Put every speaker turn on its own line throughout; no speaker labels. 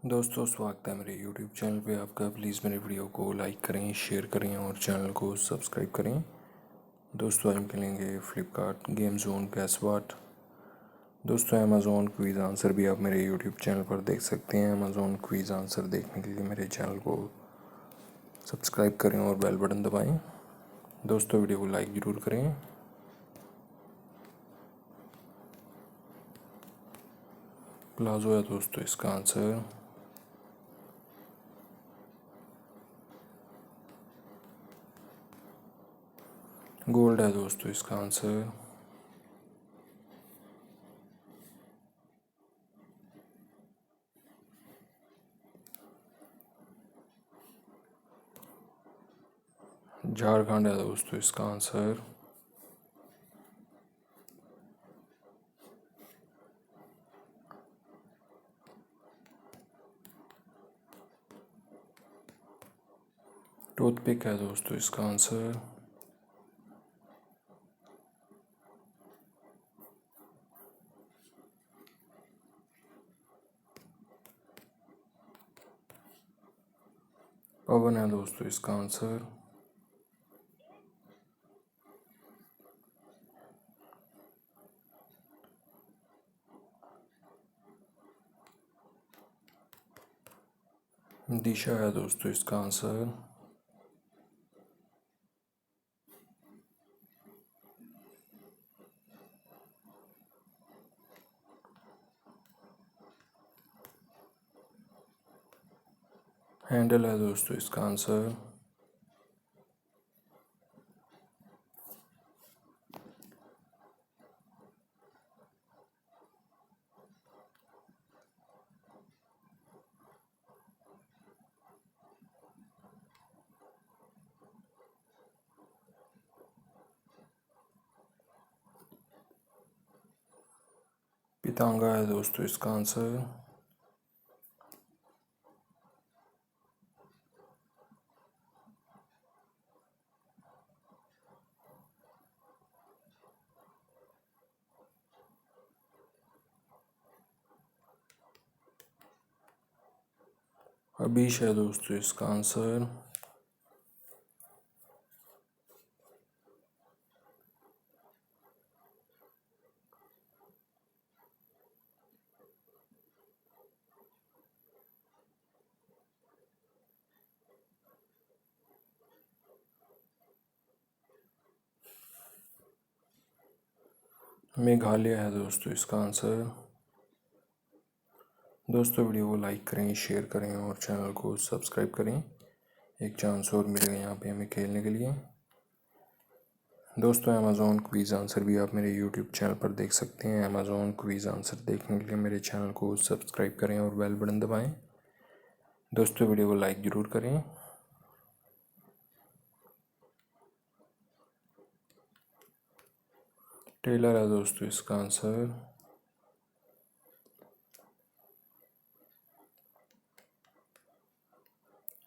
दोस्तों, स्वागत है मेरे YouTube चैनल पे आपका। प्लीज़ मेरे वीडियो को लाइक करें, शेयर करें और चैनल को सब्सक्राइब करें। दोस्तों, हम खेलेंगे फ्लिपकार्ट गेम जोन कैशवाट। दोस्तों, अमेज़ॉन क्विज़ आंसर भी आप मेरे YouTube चैनल पर देख सकते हैं। अमेज़ॉन क्विज़ आंसर देखने के लिए मेरे चैनल को सब्सक्राइब करें और बेल बटन दबाएँ। दोस्तों, वीडियो को लाइक ज़रूर करें। प्लाजो है दोस्तों इसका आंसर। गोल्ड है दोस्तों इसका आंसर। झारखंड है दोस्तों इसका आंसर। टूथपिक है दोस्तों इसका आंसर। पवन है दोस्तों इसका आंसर। दिशा है दोस्तों इसका आंसर। हैंडल है दोस्तों इसका आंसर। पीतांगा है दोस्तों इसका आंसर। अभीश है दोस्तों इसका आंसर। मेघालय है दोस्तों इसका आंसर। दोस्तों, वीडियो को लाइक करें, शेयर करें और चैनल को सब्सक्राइब करें। एक चांस और मिलेगा यहाँ पे हमें खेलने के लिए। दोस्तों, अमेज़ॉन क्विज़ आंसर भी आप मेरे YouTube चैनल पर देख सकते हैं। अमेज़ॉन क्विज़ आंसर देखने के लिए मेरे चैनल को सब्सक्राइब करें और बेल बटन दबाएं। दोस्तों, वीडियो को लाइक ज़रूर करें। टेलर है दोस्तों इसका आंसर।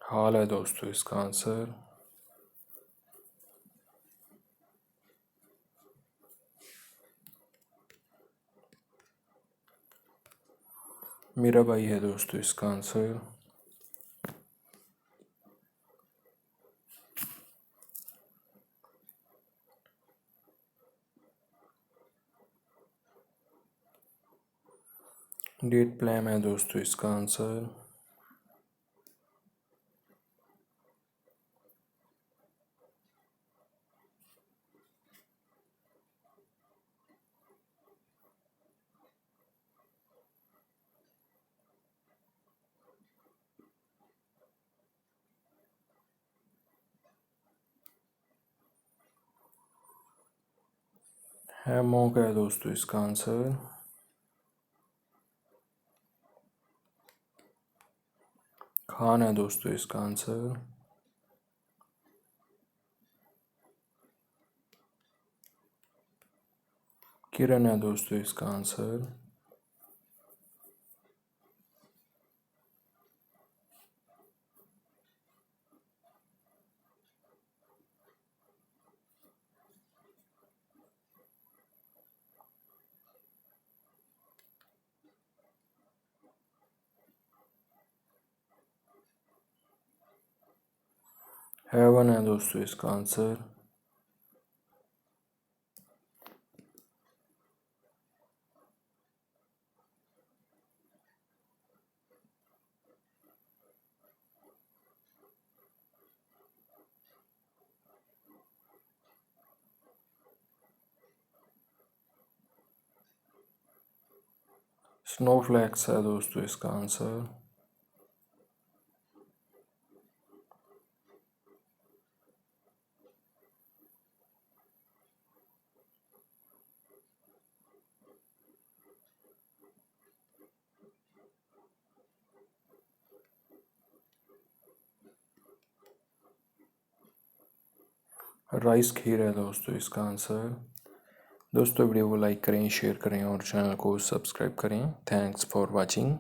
हाल है दोस्तों इसका आंसर। मेरा भाई है दोस्तों इसका आंसर। डेट प्लान है दोस्तों इसका आंसर। हैमॉक है दोस्तों इसका आंसर। खान है दोस्तों इसका आंसर। किरण है दोस्तों इसका आंसर। हेवन है दोस्तों इसका आंसर। स्नोफ्लैक्स है दोस्तों इसका आंसर। राइस खीर है दोस्तों इसका आंसर। दोस्तों वीडियो को लाइक करें, शेयर करें और चैनल को सब्सक्राइब करें। Thanks for watching.